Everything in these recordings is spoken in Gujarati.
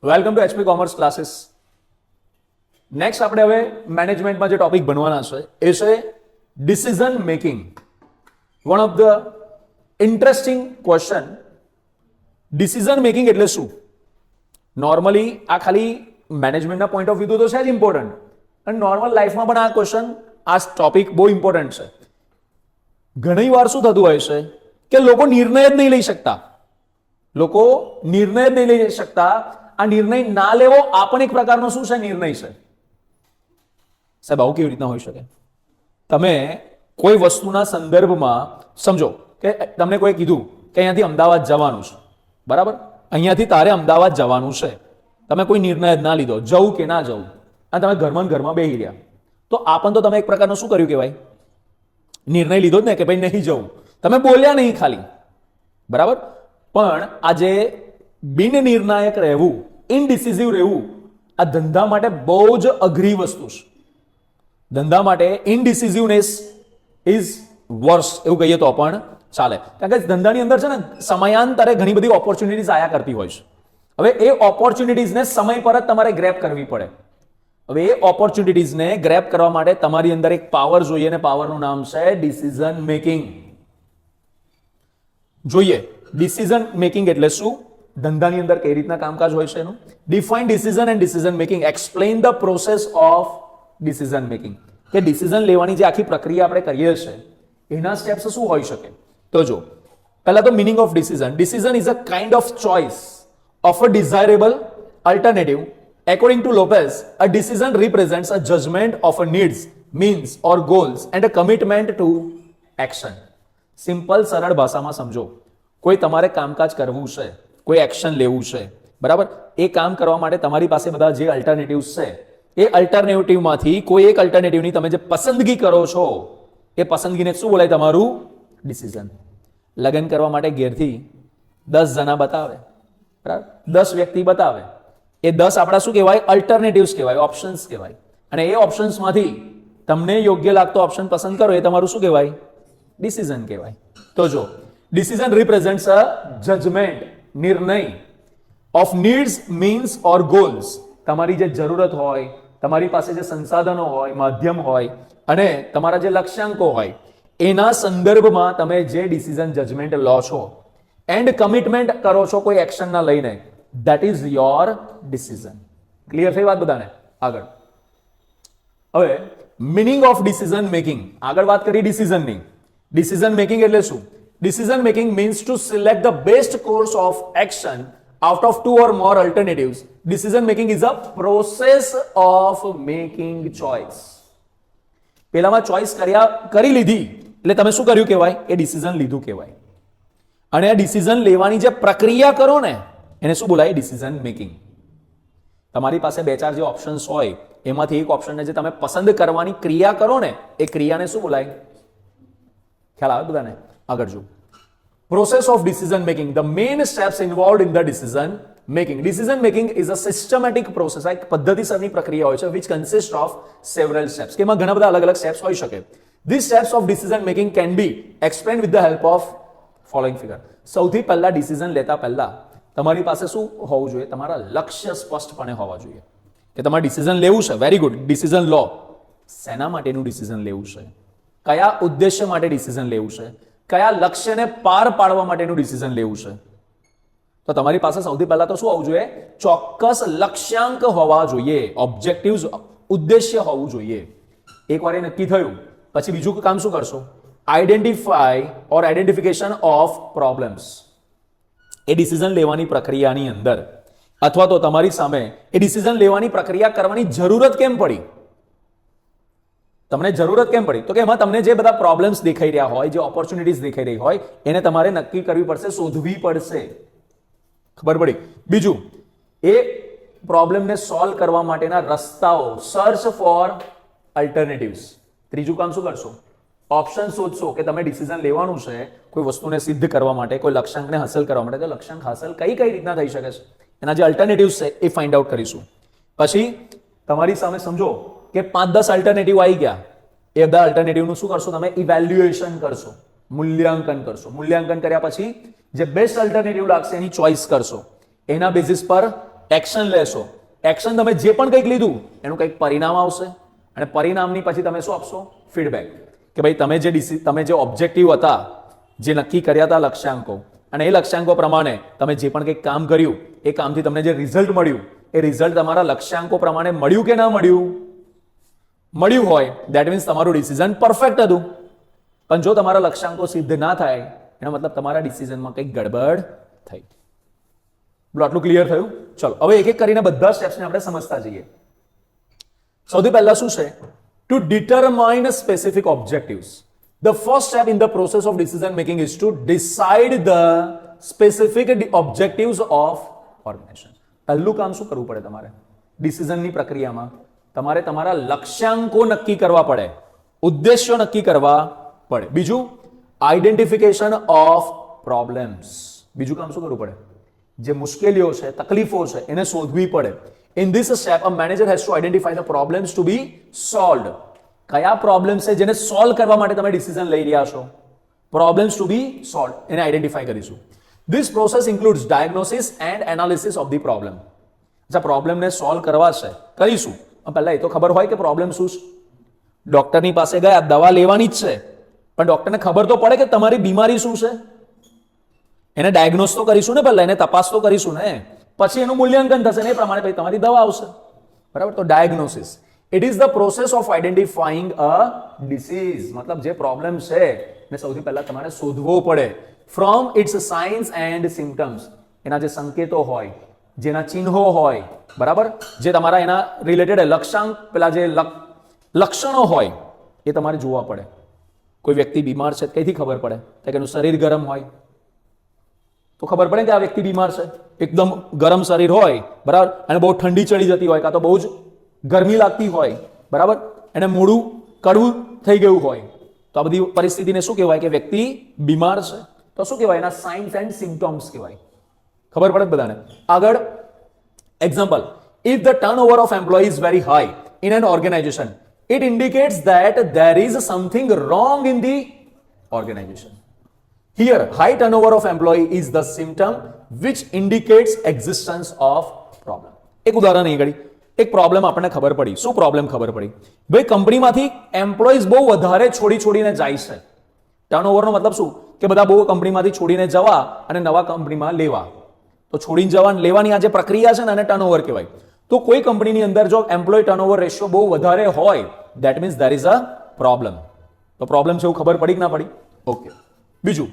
Welcome to HP commerce classes. Next આપણે હવે મેનેજમેન્ટમાં જે ટોપિક ભણવાના છે એ છે decision making. One of the interesting question, decision making એટલે શું? નોર્મલી આ ખાલી મેનેજમેન્ટના પોઈન્ટ ઓફ વ્યૂ તો છે જ ઇમ્પોર્ટન્ટ, અને નોર્મલ લાઈફમાં પણ આ ક્વેશ્ચન, આ ટોપિક બહુ ઇમ્પોર્ટન્ટ છે. ઘણી વાર શું થતું હોય છે કે લોકો નિર્ણય જ નહીં લઈ શકતા. આ નિર્ણય ના લેવો આ પણ એક પ્રકારનો શું છે? નિર્ણય છે. સાહેબ આવું કેવી રીતના હોઈ શકે? તમે કોઈ વસ્તુના સંદર્ભમાં સમજો કે તમને કોઈ કીધું કે અહીંયાથી અમદાવાદ જવાનું છે, બરાબર? અહીંયાથી તારે અમદાવાદ જવાનું છે, તમે કોઈ નિર્ણય જ ના લીધો જવું કે ના જવું, અને તમે ઘરમાં બેસી રહ્યા, તો આ પણ તો તમે એક પ્રકારનું શું કર્યું કહેવાય? નિર્ણય લીધો જ ને કે ભાઈ નહીં જવું. તમે બોલ્યા નહીં ખાલી, બરાબર? પણ આજે બિન નિર્ણાયક રહેવું, ઇનડિસિઝિવ રહેવું, આ ધંધા માટે બહુ જ અઘરી વસ્તુ છે. ધંધા માટે ઇનડિસિઝિવનેસ ઇઝ વર્સ એવું કહીએ તો પણ ચાલે. કારણ કે ધંધાની અંદર છે ને સમયાંતરે ઘણી બધી ઓપોર્ચ્યુનિટીઝ આયા કરતી હોય છે. હવે એ ઓપોર્ચ્યુનિટીઝને સમય પર જ તમારે ગ્રેપ કરવી પડે. હવે એ ઓપોર્ચ્યુનિટીઝને ગ્રેપ કરવા માટે તમારી અંદર એક પાવર જોઈએ, અને પાવરનું નામ છે ડિસિઝન મેકિંગ. જોઈએ ડિસિઝન મેકિંગ એટલે શું, ધંધાની અંદર કઈ રીતના કામકાજ હોય છે એનું. Define decision and decision making. Explain the process of decision making. કે ડિસિઝન લેવાની જે આખી પ્રક્રિયા આપણે કરીએ છીએ એના સ્ટેપ્સ શું હોઈ શકે? તો જો પહેલા તો meaning of decision. Decision is a kind of choice of a desirable alternative. According to Lopez, a decision represents a judgment of a needs, means or goals and a commitment to action. Simple સરળ ભાષામાં સમજો, કોઈ તમારે કામકાજ કરવું છે, કોઈ એક્શન લેવું છે, બરાબર? એ કામ કરવા માટે તમારી પાસે બધા જે અલ્ટરનેટિવ્સ છે, એ અલ્ટરનેટિવમાંથી કોઈ એક અલ્ટરનેટિવની તમે જે પસંદગી કરો છો, એ પસંદગીને શું બોલાય? તમારું ડિસિઝન. લગ્ન કરવા માટે ઘેરથી 10 જણા બતાવે, બરાબર? 10 વ્યક્તિ બતાવે, એ 10 આપણા શું કહેવાય? અલ્ટરનેટિવ્સ કહેવાય, ઓપ્શન્સ કહેવાય. અને એ ઓપ્શન્સમાંથી તમને યોગ્ય લાગતો ઓપ્શન પસંદ કરો, એ તમારું શું કહેવાય? ડિસિઝન કહેવાય. તો જો ડિસિઝન રિપ્રેઝેન્ટ્સ અ જજમેન્ટ, નિર્ણય of needs, means or goals. તમારી જે જરૂરત હોય, તમારી પાસે જે સંસાધનો હોય, માધ્યમ હોય, અને તમારા જે લક્ષ્યાંકો હોય, એના સંદર્ભમાં તમે જે ડિસિઝન જજમેન્ટ લો છો એન્ડ કમિટમેન્ટ કરો છો કોઈ એક્શનના લઈને, that is your decision. Clear થઈ વાત બધાને? આગળ હવે મિનિંગ ઓફ ડિસિઝન મેકિંગ. આગળ વાત કરી ડિસિઝનની. ડિસિઝન મેકિંગ એટલે શું? Decision making means to select the best course of action out of 2 or more alternatives. Decision making is a process of making choice. પેલામાં ચોઇસ કરી લીધી એટલે તમે શું કર્યું કહેવાય? એ ડિસિઝન લીધું કહેવાય. અને આ ડિસિઝન લેવાની જે પ્રક્રિયા કરો ને એને શું બોલાય? Decision making. તમારી પાસે 2-4 જે ઓપ્શન્સ હોય એમાંથી એક ઓપ્શનને જે તમે પસંદ કરવાની ક્રિયા કરો ને, એ ક્રિયાને શું બોલાય? ખ્યાલ આવે બધાને? આગળ જો process of decision making. The main steps involved in the decision making. Decision making is a systematic process. આ એક પદ્ધતિસરની પ્રક્રિયા હોય છે which consist of several steps. કે એમાં ઘણા બધા અલગ અલગ સ્ટેપ્સ હોઈ શકે. This steps of decision making can be explained with the help of following figure. સૌથી પહેલા ડિસિઝન લેતા પહેલા તમારી પાસે શું હોવું જોઈએ? તમારા લક્ષ્ય સ્પષ્ટપણે હોવા જોઈએ. કે તમારે ડિસિઝન લેવું છે, વેરી ગુડ, ડિસિઝન લો. શેના માટેનું ડિસિઝન લેવું છે? કયા ઉદ્દેશ્ય માટે ડિસિઝન લેવું છે? કયા લક્ષ્યને પાર પાડવા માટેનું ડિસિઝન લેવું છે? તો તમારી પાસે સૌથી પહેલા તો શું હોવું જોઈએ? ચોક્કસ લક્ષ્યાંક હોવા જોઈએ, ઓબ્જેક્ટિવ્સ, ઉદ્દેશ્ય હોવું જોઈએ. એકવાર એ નક્કી થયું પછી બીજું કામ શું કરશો? Identification of problems. A decision લેવાની પ્રક્રિયાની અંદર અથવા તો તમારી સામે એ ડિસિઝન લેવાની પ્રક્રિયા કરવાની જરૂરત કેમ પડી? તમને જરૂરત કેમ પડી? તો કે એમાં તમને જે બધા પ્રોબ્લેમ્સ દેખાઈ રહ્યા હોય, જે ઓપોર્ચ્યુનિટીઝ દેખાઈ રહી હોય, એને તમારે નક્કી કરવી પડશે, શોધવી પડશે. ખબર પડી? બીજું, એ પ્રોબ્લેમને સોલ્વ કરવા માટેના રસ્તાઓ, સર્ચ ફોર અલ્ટરનેટિવ્સ. ત્રીજું કામ શું કરશો? ઓપ્શન શોધશો કે તમે ડિસિઝન લેવાનું છે કોઈ વસ્તુને સિદ્ધ કરવા માટે, કોઈ લક્ષ્યાંકને હાંસલ કરવા માટે. તો લક્ષ્યાંક હાંસલ કઈ રીતના થઈ શકે છે એના જે અલ્ટરનેટિવ્સ છે એ ફાઇન્ડ આઉટ કરીશું. પછી તમારી સામે સમજો કે 5-10 અલ્ટરનેટિવ આવી ગયા. એ બધા અલ્ટરનેટિવનું શું કરશો? તમે ઇવેલ્યુએશન કરશો, મૂલ્યાંકન કરશો. મૂલ્યાંકન કર્યા પછી જે બેસ્ટ અલ્ટરનેટિવ લાગશે એની ચોઇસ કરશો. એના બેઝિસ પર એક્શન લેશો, એક્શન તમે જે પણ કંઈક લીધું એનું કંઈક પરિણામ આવશે અને પરિણામની પછી તમે શું આપશો? ફીડબેક. કે ભાઈ તમે જે ઓબ્જેક્ટિવ હતા, જે નક્કી કર્યા હતા લક્ષ્યાંકો, અને એ લક્ષ્યાંકો પ્રમાણે તમે જે પણ કંઈક કામ કર્યું, એ કામથી તમને જે રિઝલ્ટ મળ્યું, એ રિઝલ્ટ તમારા લક્ષ્યાંકો પ્રમાણે મળ્યું કે ના મળ્યું? મળ્યું હોય દેટ મીન્સ તમારું ડિસિઝન પરફેક્ટ હતું. પણ જો તમારા લક્ષ્યાંકો સિદ્ધ ના થાય એનો મતલબ તમારા ડિસિઝનમાં કંઈક ગડબડ થઈ. બોલો, આટલું ક્લિયર થયું? ચલો હવે એક એક કરીને બધા સ્ટેપ્સને આપણે સમજતા જઈએ. સૌથી પહેલા શું છે? Two determine specific objectives. The first step in the process of decision making is to decide the specific objectives of organization. પહેલું કામ શું કરવું પડે તમારે? ડિસિઝનની પ્રક્રિયામાં તમારે તમારા લક્ષ્યાંકો નક્કી કરવા પડે, ઉદ્દેશ્યો નક્કી કરવા પડે. બીજું, આઈડેન્ટિફિકેશન ઓફ પ્રોબ્લેમ્સ. બીજું કામ શું કરવું પડે? જે મુશ્કેલીઓ છે, તકલીફો છે, એને શોધવી પડે. In this step, a manager has to identify the problems to be solved. કયા પ્રોબ્લેમ છે જેને સોલ્વ કરવા માટે તમે ડિસિઝન લઈ રહ્યા છો? પ્રોબ્લેમ્સ ટુ બી સોલ્વ, એને આઈડેન્ટિફાઈ કરીશું. This process includes diagnosis and analysis of the problem. અચ્છા, પ્રોબ્લેમને સોલ્વ કરવા છે, કરીશું. પહેલા એ તો ખબર હોય કે પ્રોબ્લેમ શું છે. ડોક્ટરની પાસે ગયા, દવા લેવાની જ છે, પણ ડોક્ટરને ખબર તો પડે કે તમારી બીમારી શું છે. એને ડાયગ્નોસ તો કરીશું ને, પહેલા એને તપાસ તો કરીશું ને, પછી એનું મૂલ્યાંકન થશે ને એ પ્રમાણે પછી તમારી દવા આવશે. બરાબર? તો diagnosis, it is the process of identifying a disease. મતલબ જે પ્રોબ્લેમ છે એને સૌથી પહેલા તમારે શોધવો પડે. From its signs and symptoms, એના જે સંકેતો હોય, જેના ચિહ્નો હોય, બરાબર, જે તમારા એના રિલેટેડ લક્ષ્યાંક, પેલા જે લક્ષણો હોય એ તમારે જોવા પડે. કોઈ વ્યક્તિ બીમાર છે કઈથી ખબર પડે? કે એનું શરીર ગરમ હોય તો ખબર પડે કે આ વ્યક્તિ બીમાર છે. એકદમ ગરમ શરીર હોય, બરાબર, અને બહુ ઠંડી ચડી જતી હોય, કાં તો બહુ જ ગરમી લાગતી હોય, બરાબર, એને મોઢું કડવું થઈ ગયું હોય, તો આ બધી પરિસ્થિતિને શું કહેવાય? કે વ્યક્તિ બીમાર છે. તો શું કહેવાય? એના સાઇન્સ એન્ડ સિમ્ટમ્સ કહેવાય. ખબર પડે બધાને? આગળ example, if the turnover of employee is very high in an organisation, it indicates that there is something wrong in the organization. Here, high turnover of employee is the symptom which indicates existence of problem. એક ઉદાહરણ અહીં ઘડી, એક પ્રોબ્લેમ આપણને ખબર પડી. શું પ્રોબ્લેમ ખબર પડી? ભાઈ, કંપનીમાંથી એમ્પ્લોઈઝ બહુ વધારે છોડીને જાય છે. ટર્નઓવરનો મતલબ શું? કે બધા બહુ કંપનીમાંથી છોડીને જવા અને નવા કંપનીમાં લેવા. તો છોડીને જવા લેવાની આ જે પ્રક્રિયા છે ને, આને ટર્નઓવર કહેવાય. તો કોઈ કંપનીની અંદર જો એમ્પ્લોય ટર્નઓવર રેશિયો બહુ વધારે હોય, that means there is a problem. તો પ્રોબ્લેમ છે એવું ખબર પડી કે ના પડી? ઓકે. બીજું,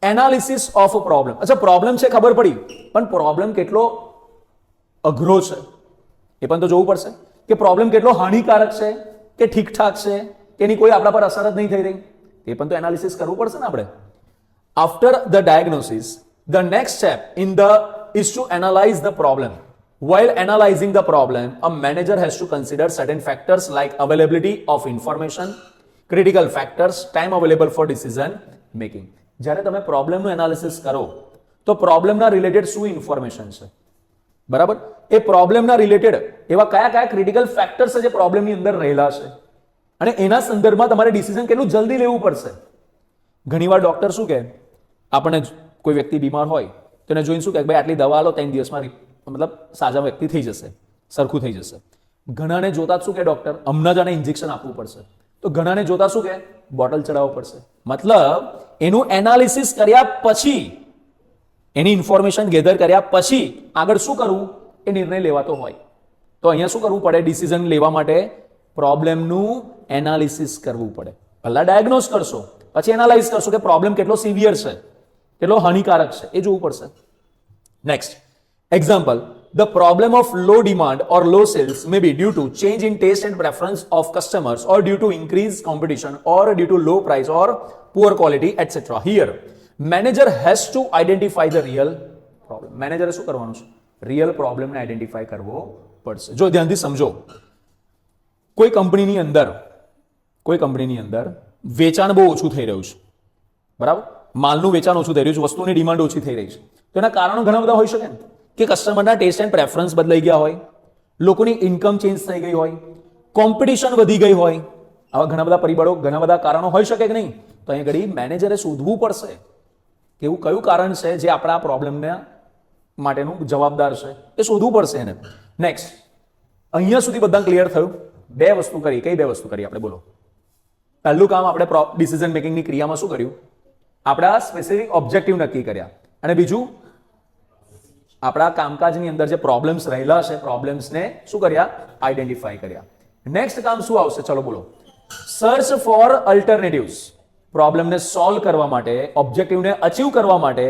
એનાલિસિસ ઓફ અ પ્રોબ્લેમ. અચ્છા, પ્રોબ્લેમ છે ખબર પડી, પણ પ્રોબ્લેમ કેટલો અઘરો છે એ પણ તો જોવું પડશે. કે પ્રોબ્લેમ કેટલો હાનિકારક છે, કે ઠીકઠાક છે, કે એની કોઈ આપણા પર અસર જ નહીં થઈ રહી, એ પણ તો એનાલિસિસ કરવું પડશે ને આપણે. After the diagnosis, the next step is to analyze the problem. While analyzing the problem, a manager has to consider certain factors like availability of information, critical factors, time available for decision making. જ્યારે તમે પ્રોબ્લેમનું એનાલિસિસ કરો તો પ્રોબ્લેમના રિલેટેડ શું ઇન્ફોર્મેશન છે, બરાબર, એ પ્રોબ્લેમના રિલેટેડ એવા કયા કયા ક્રિટિકલ ફેક્ટર્સ છે જે પ્રોબ્લેમની અંદર રહેલા છે, અને એના સંદર્ભમાં તમારે ડિસિઝન કેટલું જલ્દી લેવું પડશે. ઘણીવાર ડોક્ટર શું કહે, આપણને કોઈ વ્યક્તિ બીમાર હોય તો એને જોઈને શું કહે, ભાઈ આટલી દવા લો, 3 દિવસમાં મતલબ સાજા વ્યક્તિ થઈ જશે, સરખું થઈ જશે. ઘણાને જોતા શું કે ડોક્ટર, હમણાં જ આને ઇન્જેક્શન આપવું પડશે. તો ઘણાને જોતા શું કે, બોટલ ચડાવવું પડશે. મતલબ એનું એનાલિસિસ કર્યા પછી, એની ઇન્ફોર્મેશન ગેધર કર્યા પછી આગળ શું કરવું એ નિર્ણય લેવાતો હોય. તો અહીંયા શું કરવું પડે? ડિસિઝન લેવા માટે પ્રોબ્લેમનું એનાલિસિસ કરવું પડે. પહેલા ડાયગ્નોઝ કરશો, પછી એનાલાઇઝ કરશો કે પ્રોબ્લેમ કેટલો સિવિયર છે, કેટલો હાનિકારક છે, એ જોવું પડશે. Next example, the problem of low demand or low sales may be due to change in taste and preference of customers, or due to increased competition, or due to low price or poor quality, etc. Here manager has to identify the real problem. manager શું કરવાનું છે? રિયલ પ્રોબ્લેમને આઈડેન્ટિફાઈ કરવો પડશે. જો ધ્યાનથી સમજો, કોઈ કંપનીની અંદર વેચાણ બહુ ઓછું થઈ રહ્યું છે, બરાબર, માલનું વેચાણ ઓછું થઈ રહ્યું છે, વસ્તુની ડિમાન્ડ ઓછી થઈ રહી છે. તો એના કારણો ઘણા બધા હોઈ શકે ને, કે કસ્ટમરના ટેસ્ટ એન્ડ પ્રેફરન્સ બદલાઈ ગયા હોય, લોકોની ઇન્કમ ચેન્જ થઈ ગઈ હોય, કોમ્પિટિશન વધી ગઈ હોય. આવા ઘણા બધા પરિબળો, ઘણા બધા કારણો હોઈ શકે કે નહીં. તો અહીં ઘડી મેનેજરે શોધવું પડશે કે એવું કયું કારણ છે જે આપણા પ્રોબ્લેમને માટેનું જવાબદાર છે એ શોધવું પડશે એને. નેક્સ્ટ, અહીંયા સુધી બધા ક્લિયર થયું? બે વસ્તુ કરી. કઈ બે વસ્તુ કરી આપણે? બોલો. પહેલું કામ આપણે ડિસિઝન મેકિંગની ક્રિયામાં શું કર્યું? આપણા સ્પેસિફિક ઓબ્જેક્ટિવ નક્કી કર્યા. અને બીજું, આપણા કામકાજની અંદર જે પ્રોબ્લેમ્સ રહેલા છે પ્રોબ્લેમ્સને શું કર્યા? આઈડેન્ટિફાઈ કર્યા. નેક્સ્ટ કામ શું આવશે? ચલો બોલો. Search for alternatives. પ્રોબ્લેમને સોલ્વ કરવા માટે, ઓબ્જેક્ટિવને અચીવ કરવા માટે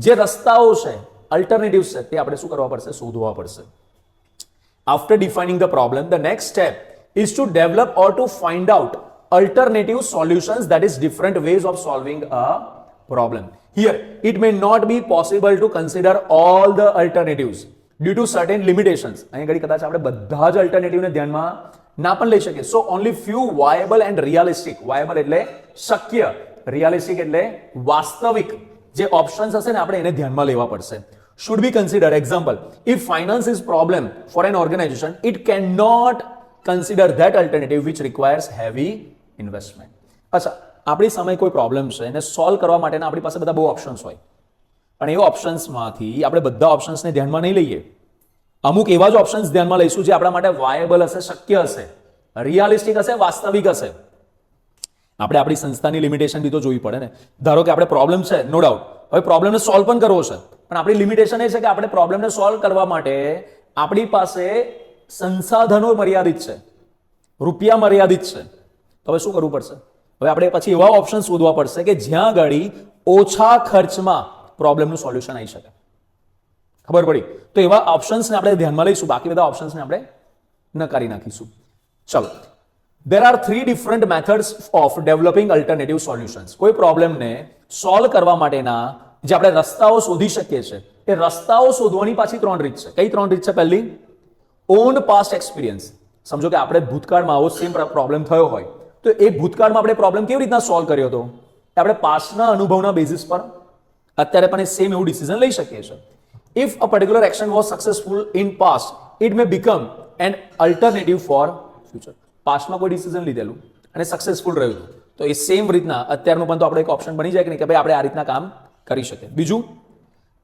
જે રસ્તાઓ છે, અલ્ટરનેટિવ્સ છે, તે આપણે શું કરવા પડશે? શોધવા પડશે. After defining the problem, the next step is to develop or to find out alternative solutions, that is different ways of solving a problem. Here, it may not be possible to consider all the alternatives due to certain limitations. અહીં ઘડી કદાચ આપણે બધા જ અલ્ટરનેટિવને ધ્યાનમાં ના પણ લઈ શકીએ. So only few viable and realistic. Viable એટલે શક્ય, realistic એટલે વાસ્તવિક જે ઓપ્શન્સ હશે ને આપણે એને ધ્યાનમાં લેવા પડશે. Should be considered. Example, if finance is problem for an organization, it cannot consider that alternative which requires heavy investment. અચ્છા, આપણી સામે કોઈ પ્રોબ્લેમ છે એને સોલ્વ કરવા માટેના આપણી પાસે બધા બહુ ઓપ્શન્સ હોય, પણ એ ઓપ્શન્સમાંથી આપણે બધા ઓપ્શન્સને ધ્યાનમાં નહીં લઈએ. અમુક એવા જ ઓપ્શન્સ ધ્યાનમાં લઈશું જે આપણા માટે વાયેબલ હશે, શક્ય હશે, રિયાલિસ્ટિક હશે, વાસ્તવિક હશે. આપણે આપણી સંસ્થાની લિમિટેશન બી તો જોવી પડે ને. ધારો કે આપણે પ્રોબ્લેમ છે, નો ડાઉટ, હવે પ્રોબ્લેમને સોલ્વ પણ કરવો છે, પણ આપણી લિમિટેશન એ છે કે આપણે પ્રોબ્લેમને સોલ્વ કરવા માટે આપણી પાસે સંસાધનો મર્યાદિત છે, રૂપિયા મર્યાદિત છે. તો હવે શું કરવું પડશે? હવે આપણે પછી એવા ઓપ્શન શોધવા પડશે કે જ્યાં આગળ ઓછા ખર્ચમાં પ્રોબ્લેમનું સોલ્યુશન આવી શકે. ખબર પડી? તો એવા ઓપ્શન્સને આપણે ધ્યાનમાં લઈશું, બાકી બધા ઓપ્શન્સને આપણે નકારી નાખીશું. ચલો, there are three different methods of developing alternative solutions. કોઈ પ્રોબ્લેમને સોલ્વ કરવા માટેના જે આપણે રસ્તાઓ શોધી શકીએ છીએ, એ રસ્તાઓ શોધવાની પાછી ત્રણ રીત છે. કઈ ત્રણ રીત છે? પહેલી, ઓન પાસ્ટ એક્સપિરિયન્સ. સમજો કે આપણે ભૂતકાળમાં આવો સેમ પ્રોબ્લેમ થયો હોય, તો એ ભૂતકાળમાં આપણે પ્રોબ્લેમ કેવી રીતના સોલ્વ કર્યો હતો, આપણે પાસ્ટના અનુભવના બેઝિસ પર અત્યારે પણ એ સેમ એવું ડિસિઝન લઈ શકીએ છીએ. If a particular action was successful in past, it may become an alternative for future. પાસ્ટમાં કોઈ ડિસિઝન લીધેલું અને સક્સેસફુલ રહ્યું તો એ સેમ રીતના અત્યારનું પણ તો આપણે એક ઓપ્શન બની જાય કે નહીં, કે ભાઈ આપણે આ રીતના કામ કરી શકીએ. બીજું,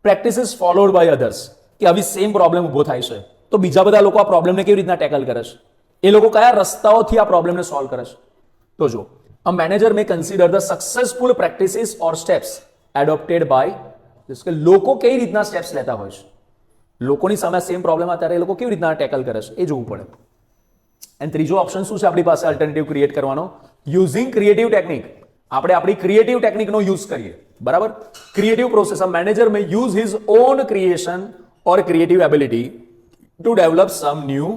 પ્રેક્ટિસિસ ફોલોડ બાય અધર્સ. કે આવી સેમ પ્રોબ્લેમ ઊભો થાય છે તો બીજા બધા લોકો આ પ્રોબ્લેમને કેવી રીતના ટેકલ કરે છે, એ લોકો કયા રસ્તાઓથી આ પ્રોબ્લેમને સોલ્વ કરે છે. તો જો, a manager may consider the successful practices or steps adopted by, કે લોકો કઈ રીતના સ્ટેપ્સ લેતા હોય છે, લોકોની સામે સેમ પ્રોબ્લેમ અત્યારે એ લોકો કેવી રીતના ટેકલ કરે છે એ જોવું પડે. એન્ડ ત્રીજો ઓપ્શન શું છે આપણી પાસે અલ્ટરનેટિવ ક્રિએટ કરવાનો? Using creative technique. આપણે આપણી ક્રિએટિવ ટેકનિકનો યુઝ કરીએ, બરાબર? Creative process. A manager may use his own creation or creative ability to develop some new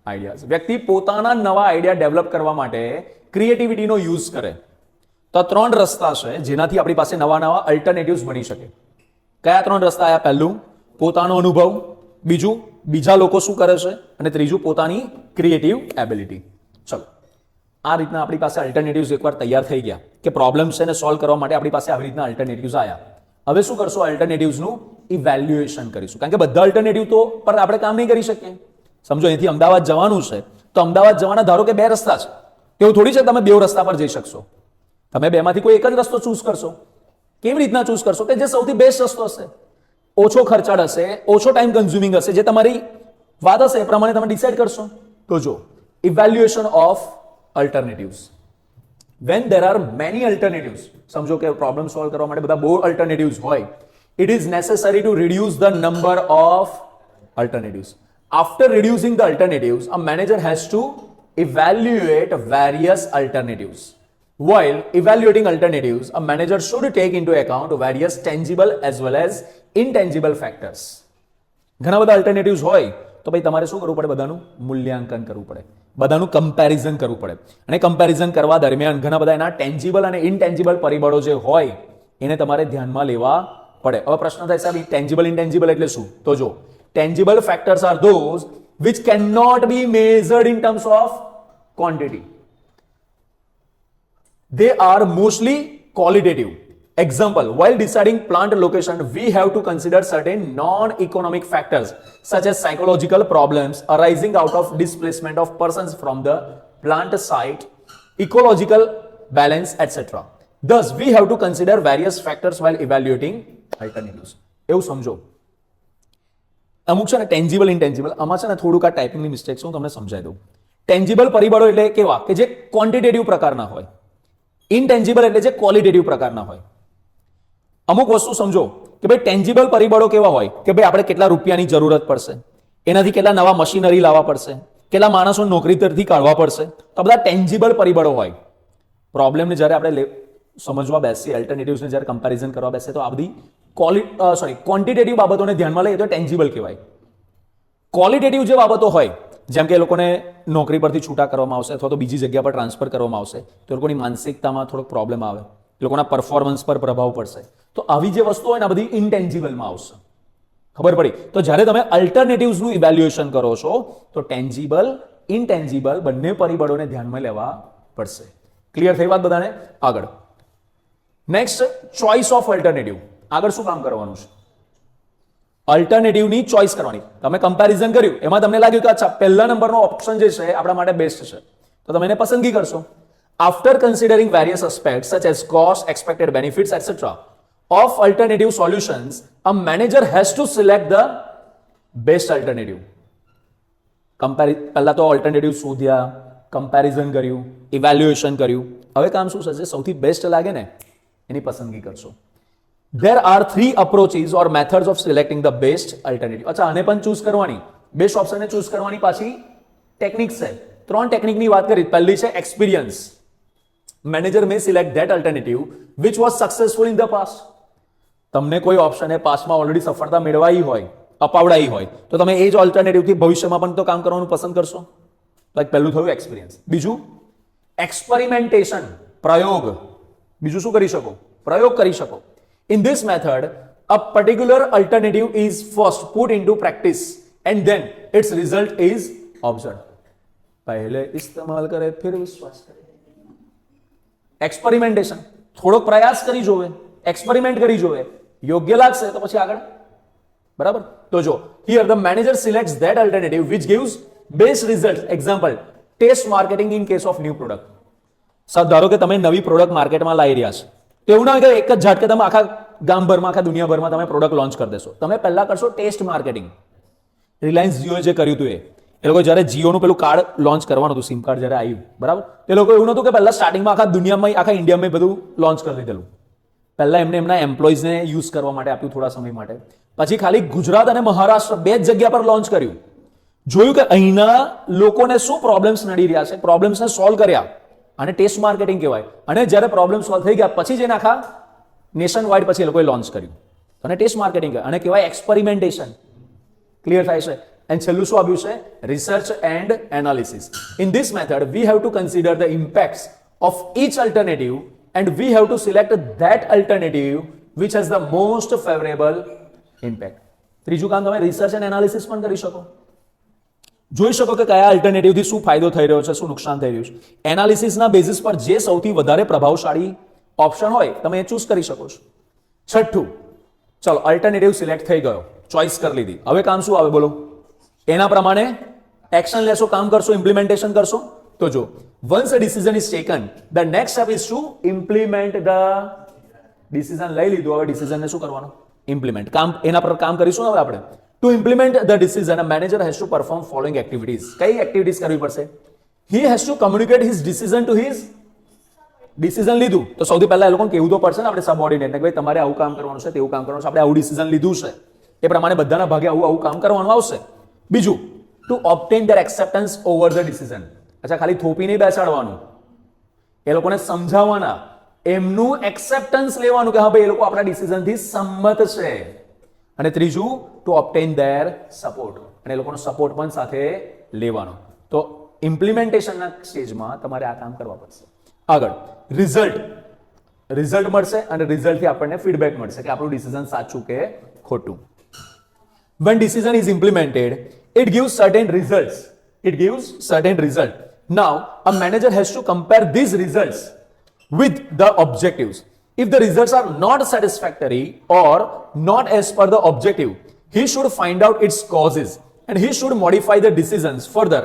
ideas. વ્યક્તિ પોતાના નવા આઈડિયા ડેવલપ કરવા માટે ક્રિએટિવિટીનો યુઝ કરે. તો આ ત્રણ રસ્તા છે જેનાથી આપણી પાસે નવા નવા અલ્ટરનેટિવ્સ બની શકે. કયા ત્રણ રસ્તા આયા? પહેલું, પોતાનો અનુભવ. બીજું, બીજા લોકો શું કરે છે. અને ત્રીજું, પોતાની ક્રિએટિવ એબિલિટી. ચલો, આ રીતના આપણી પાસે અલ્ટરનેટિવ્સ એકવાર તૈયાર થઈ ગયા કે પ્રોબ્લેમ્સ છે ને સોલ્વ કરવા માટે આપણી પાસે આવી રીતના અલ્ટરનેટિવ્સ આવ્યા. હવે શું કરશું? અલ્ટરનેટિવ્સનું ઇવેલ્યુએશન કરીશું, કારણ કે બધા અલ્ટરનેટિવ તો પર આપણે કામ નહીં કરી શકીએ. સમજો, અહીંથી અમદાવાદ જવાનું છે તો અમદાવાદ જવાના ધારો કે બે રસ્તા છે, એવું થોડી છે તમે બે રસ્તા પર જઈ શકશો. તમે બેમાંથી કોઈ એક જ રસ્તો ચૂઝ કરશો. કેવી રીતના ચૂઝ કરશો? કે જે સૌથી બેસ્ટ રસ્તો હશે, ઓછો ખર્ચાળ હશે, ઓછો ટાઈમ કન્ઝ્યુમિંગ હશે, જે તમારી વાત હશે એ પ્રમાણે તમે ડિસાઇડ કરશો. તો જો, evaluation of alternatives. When there are many alternatives, સમજો કે પ્રોબ્લેમ સોલ્વ કરવા માટે બધા બહુ alternatives હોય, it is necessary to reduce the number of alternatives. After reducing the alternatives, a manager has to evaluate various alternatives. While evaluating alternatives, a manager should take into account various tangible as well as intangible factors. ઘણા બધા alternatives હોય તો ભાઈ તમારે શું કરવું પડે? બધાનું મૂલ્યાંકન કરવું પડે, બધાનું કમ્પેરિઝન કરવું પડે. અને કમ્પેરિઝન કરવા દરમિયાન ઘણા બધા એના ટેન્જિબલ અને ઇનટેન્જિબલ પરિબળો જે હોય એને તમારે ધ્યાનમાં લેવા પડે. હવે પ્રશ્ન થાય સાહેબ, ટેન્જિબલ ઇનટેન્જિબલ એટલે શું? તો જો, tangible factors are those which cannot be measured in terms of quantity. They are mostly qualitative. Example, while deciding plant location, we have to consider certain non-economic factors such as psychological problems arising out of displacement of persons from the plant site, ecological balance, etc. Thus, we have to consider various factors while evaluating alternatives. એવું સમજો અમુક છે ને ટેન્જિબલ ઇન્ટેન્જિબલ, આમાં છે ને થોડુંક આ ટાઈપિંગની મિસ્ટેક છે, હું તમને સમજાવી દઉં. ટેન્જિબલ પરિબળો એટલે કેવા કે જે ક્વોન્ટિટેટિવ પ્રકારના હોય, ઇનટેન્જિબલ એટલે જે ક્વોલિટેટિવ પ્રકારના હોય. અમુક વસ્તુ સમજો કે ભાઈ ટેન્જિબલ પરિબળો કેવા હોય કે ભાઈ આપણે કેટલા રૂપિયાની જરૂરત પડશે, એનાથી કેટલા નવા મશીનરી લાવવા પડશે, કેટલા માણસો નોકરી તરફથી કાઢવા પડશે, તો આ બધા ટેન્જિબલ પરિબળો હોય. પ્રોબ્લેમને જ્યારે આપણે સમજવા બેસીએ, અલ્ટરનેટિવ્સને જ્યારે કમ્પેરિઝન કરવા બેસીએ, તો આ બધી ક્વોન્ટિટેટિવ બાબતોને ધ્યાનમાં લઈએ તો ટેન્જિબલ કહેવાય. ક્વોલિટેટિવ જે બાબતો હોય, જેમ કે એ લોકોને નોકરી પરથી છૂટા કરવામાં આવશે અથવા તો બીજી જગ્યા પર ટ્રાન્સફર કરવામાં આવશે, તો એ લોકોની માનસિકતામાં થોડોક પ્રોબ્લેમ આવે, એ લોકોના પરફોર્મન્સ પર પ્રભાવ પડશે, તો આવી જે વસ્તુ હોય ને આ બધી ઇનટેન્જિબલમાં આવશે. ખબર પડી? તો જ્યારે તમે અલ્ટરનેટિવ્સનું ઇવેલ્યુએશન કરો છો તો ટેન્જિબલ, ઇનટેન્જિબલ બંને પરિબળોને ધ્યાનમાં લેવા પડશે. ક્લિયર થઈ વાત બધાને? આગળ નેક્સ્ટ, ચોઇસ ઓફ અલ્ટરનેટિવ. આગળ શું કામ કરવાનું છે? અલ્ટરનેટિવની ચોઇસ કરવાની. તમે કમ્પેરિઝન કર્યું, એમાં તમને લાગ્યું કે અચ્છા પહેલા નંબરનો ઓપ્શન જે છે આપણા માટે બેસ્ટ છે, તો તમે એને પસંદગી કરશો. After considering various aspects such as cost, expected benefits etcetera of alternative solutions, a manager has to select the best alternative. પહેલા તો ઓલ્ટરનેટિવ શોધ્યા, કમ્પેરિઝન કર્યું, ઇવેલ્યુએશન કર્યું. હવે કામ શું થશે? સૌથી બેસ્ટ લાગે ને એની પસંદગી કરશો. There are 3 approaches or methods of selecting the best alternative. અચ્છા, આને પણ ચૂઝ કરવાની, બેસ્ટ ઓપ્શનને ચૂઝ કરવાની પાછી ટેકનિક્સ છે. 3 ટેકનિકની વાત કરી. પહેલી છે experience. Manager May select that alternative which was successful in the past. તમને કોઈ ઓપ્શને પાસ્ટમાં ઓલરેડી સફળતા મેળવાઈ હોય, અપાવડાઈ હોય, તો તમે એ જ ઓલ્ટરનેટિવથી ભવિષ્યમાં પણ તો કામ કરવાનું પસંદ કરશો. લાઈક પહેલું થયું એક્સપિરિયન્સ. બીજું એક્સપેરિમેન્ટેશન, પ્રયોગ. બીજું શું કરી શકો? પ્રયોગ કરી શકો. In this method a particular alternative is first put into practice and then its result is observe. પહેલે ઇસ્તેમાલ કરે ફિર વિશ્વાસ કરે. એક્સપેરિમેન્ટેશન, થોડોક પ્રયાસ કરી જોવે, એક્સપેરિમેન્ટ કરી જોવે, યોગ્ય લાગશે તો પછી આગળ. બરાબર? તો જો here the manager selects that alternative which gives best results. Example, test marketing in case of new product. Sir ધારો કે તમે નવી પ્રોડક્ટ માર્કેટમાં લાવી રહ્યા છો, તો એવું ના હોય કે એક જ ઝાટકે તમે આખા ગામભરમાં, આખા દુનિયાભરમાં તમે પ્રોડક્ટ લોન્ચ કરી દેશો. તમે પહેલા કરશો ટેસ્ટ માર્કેટિંગ. રિલાયન્સ જીઓ જે કર્યું હતું એ લોકો જ્યારે જીઓનું પેલું કાર્ડ લોન્ચ કરવાનું હતું, સિમ કાર્ડ જ્યારે આવ્યું, બરાબર, તે લોકો એવું નહોતું કે પહેલા સ્ટાર્ટિંગમાં આખા દુનિયામાં, આખા ઇન્ડિયામાં બધું લોન્ચ કરી દીધેલું. પહેલા એમને એમના એમ્પ્લોઈઝને યુઝ કરવા માટે આપ્યું થોડા સમય માટે. પછી ખાલી ગુજરાત અને મહારાષ્ટ્ર 2 જ જગ્યા પર લોન્ચ કર્યું. જોયું કે અહીંના લોકોને શું પ્રોબ્લેમ્સ નડી રહ્યા છે, પ્રોબ્લેમ્સને સોલ્વ કર્યા. અને ટેસ્ટ માર્કેટિંગ કહેવાય. અને જ્યારે પ્રોબ્લેમ સોલ્વ થઈ ગયા પછી જ એને આખા નેશન વાઇડ પછી એ લોકોએ લોન્ચ કર્યું. અને ટેસ્ટ માર્કેટિંગ અને કહેવાય એક્સપેરિમેન્ટેશન. ક્લિયર થાય છે? એન્ડ છેલ્લું શું આવ્યું છે? Research and analysis. In this method we have to consider the impacts of each alternative and we have to select that alternative which has the most favorable impact. ત્રીજું કામ તમે રિસર્ચ એન્ડ એનાલિસિસ પણ કરી શકો. જોઈ શકો કે કયા અલ્ટરનેટિવથી શું ફાયદો થઈ રહ્યો છે, શું નુકસાન થઈ રહ્યું છે. એનાલિસિસના બેઝિસ પર જે સૌથી વધારે પ્રભાવશાળી ઓપ્શન હોય તમે એ ચૂઝ કરી શકો છો. છઠ્ઠું, ચલો અલ્ટરનેટિવ સિલેક્ટ થઈ ગયો, ચોઇસ કરી લીધી. હવે કામ શું આવે બોલો? એના પ્રમાણે એક્શન લેશો, કામ કરશો, ઇમ્પ્લિમેન્ટેશન કરશો. તો જો once a decision is taken, the next step is to implement the decision. લઈ લીધું, હવે ડિસિઝનને શું કરવાનું? ઇમ્પ્લિમેન્ટ. કામ એના પર કામ કરીશું હવે આપણે. To implement the decision, a manager has to perform following activities. કઈ એક્ટિવિટીઝ કરવી પડશે? He has to communicate his decision to his decision લીધું તો સૌથી પહેલા એ લોકોને કહેવું તો પડશે ને આપણે સબઓર્ડિનેટને કે ભાઈ તમારે આવું કામ કરવાનું છે, તેવું કામ કરવાનું છે, આપણે આવું ડિસિઝન લીધું છે, એ પ્રમાણે બધાના ભાગે આવું કામ કરવાનું આવશે. બીજું, to obtain their acceptance over the decision. અચ્છા, ખાલી થોપી નહીં બેસાડવાનું, એ લોકોને સમજાવવાના, એમનું એક્સેપ્ટન્સ લેવાનું કે હા ભાઈ એ લોકો આપણા ડિસિઝનથી સંમત છે. અને ત્રીજું, ટુ ઓબ્ટેન ધેર સપોર્ટ, અને એ લોકોનો સપોર્ટ પણ સાથે લેવાનો. તો ઇમ્પ્લિમેન્ટેશનના સ્ટેજમાં તમારે આ કામ કરવા પડશે. આગળ રિઝલ્ટ મળશે અને રિઝલ્ટથી આપણને ફીડબેક મળશે કે આપણું ડિસિઝન સાચું કે ખોટું. When decision is implemented, it gives certain results. Now, a manager has to compare these results with the objectives. If the results are not satisfactory or not as per the objective, he should find out its causes and he should modify the decisions further.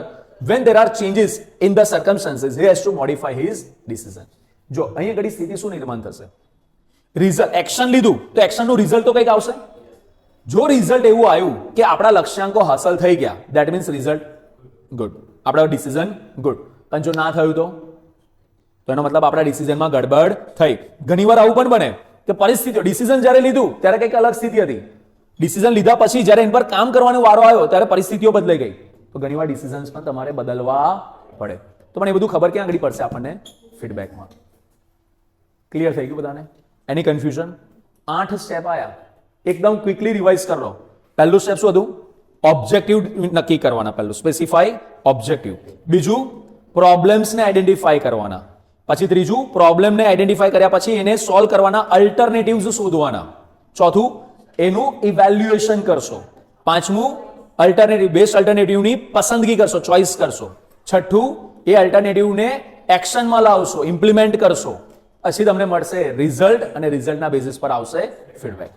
When there are changes in the circumstances, he has to modify his decision. જો અહીંયા ઘડી સ્થિતિ શું નિર્માણ થશે? રિઝલ્ટ, એક્શન લીધું તો એક્શનનું રિઝલ્ટ તો કંઈક આવશે. જો રિઝલ્ટ એવું આવ્યું કે આપણા લક્ષ્યાંકો હાંસલ થઈ ગયા, ધેટ મીન્સ રિઝલ્ટ ગુડ, આપણા ડિસિઝન ગુડ. પણ જો ના થયું તો એનો મતલબ આપણા ડિસિઝનમાં ગડબડ થઈ. ઘણીવાર આવું પણ બને કે પરિસ્થિતિઓ, ડિસિઝન જ્યારે લીધું ત્યારે કંઈક અલગ સ્થિતિ હતી, ડિસિઝન લીધા પછી જ્યારે એના પર કામ કરવાનો વારો આવ્યો ત્યારે પરિસ્થિતિઓ બદલાઈ ગઈ. તો ઘણીવાર ડિસિઝન્સ પણ તમારે બદલવા પડે. તો પણ એ બધું ખબર ક્યાં આગળ પડશે આપણને? ફીડબેકમાં. ક્લિયર થઈ ગયું બધાને? એની કન્ફ્યુઝન? 8 સ્ટેપ આયા, એકદમ ક્વિકલી રિવાઇઝ કરી લો. પહેલું સ્ટેપ શું હતું? ઓબ્જેક્ટિવ નક્કી કરવાના, પહેલું સ્પેસિફાઈ ઓબ્જેક્ટિવ. બીજું પ્રોબ્લેમ્સને આઈડેન્ટિફાઈ કરવાના. પછી ત્રીજું પ્રોબ્લેમને આઈડેન્ટિફાઈ કર્યા પછી એને સોલ્વ કરવાના અલ્ટરનેટિવ્સ શોધવાના. ચોથું એનું ઇવેલ્યુએશન કરશો. પાંચમું અલ્ટરનેટિવ, બેસ્ટ અલ્ટરનેટિવની પસંદગી કરશો, ચોઇસ કરશો. છઠ્ઠું એ અલ્ટરનેટિવને એક્શનમાં લાવશો, ઇમ્પ્લિમેન્ટ કરશો. પછી તમને મળશે રિઝલ્ટ અને રિઝલ્ટના બેઝિસ પર આવશે ફીડબેક.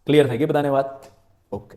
ક્લિયર થઈ ગઈ બધાને વાત? ઓકે.